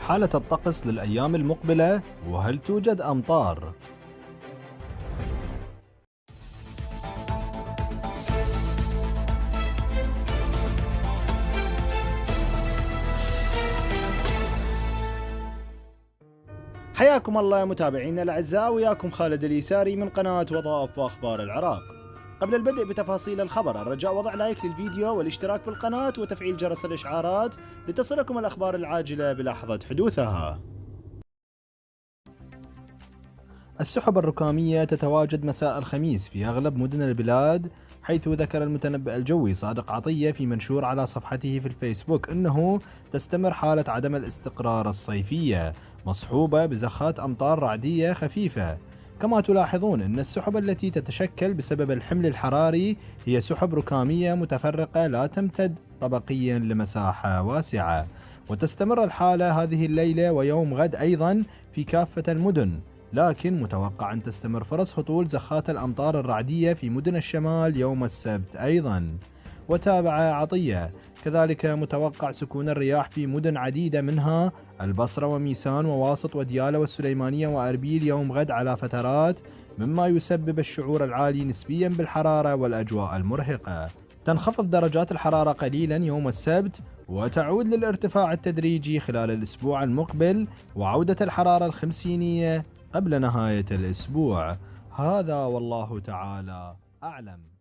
حالة الطقس للأيام المقبلة وهل توجد أمطار؟ حياكم الله متابعينا الأعزاء، وياكم خالد اليساري من قناة وظائف وأخبار العراق. قبل البدء بتفاصيل الخبر الرجاء وضع لايك للفيديو والاشتراك بالقناة وتفعيل جرس الإشعارات لتصلكم الأخبار العاجلة بلحظة حدوثها. السحب الركامية تتواجد مساء الخميس في أغلب مدن البلاد، حيث ذكر المتنبئ الجوي صادق عطية في منشور على صفحته في الفيسبوك أنه تستمر حالة عدم الاستقرار الصيفية مصحوبة بزخات أمطار رعدية خفيفة. كما تلاحظون أن السحب التي تتشكل بسبب الحمل الحراري هي سحب ركامية متفرقة لا تمتد طبقيا لمساحة واسعة، وتستمر الحالة هذه الليلة ويوم غد أيضا في كافة المدن، لكن متوقع أن تستمر فرص هطول زخات الأمطار الرعدية في مدن الشمال يوم السبت أيضا. وتابع عطية كذلك متوقع سكون الرياح في مدن عديدة منها البصرة وميسان وواسط وديالى والسليمانية وأربيل يوم غد على فترات، مما يسبب الشعور العالي نسبيا بالحرارة والأجواء المرهقة. تنخفض درجات الحرارة قليلا يوم السبت وتعود للارتفاع التدريجي خلال الأسبوع المقبل، وعودة الحرارة الخمسينية قبل نهاية الأسبوع. هذا والله تعالى أعلم.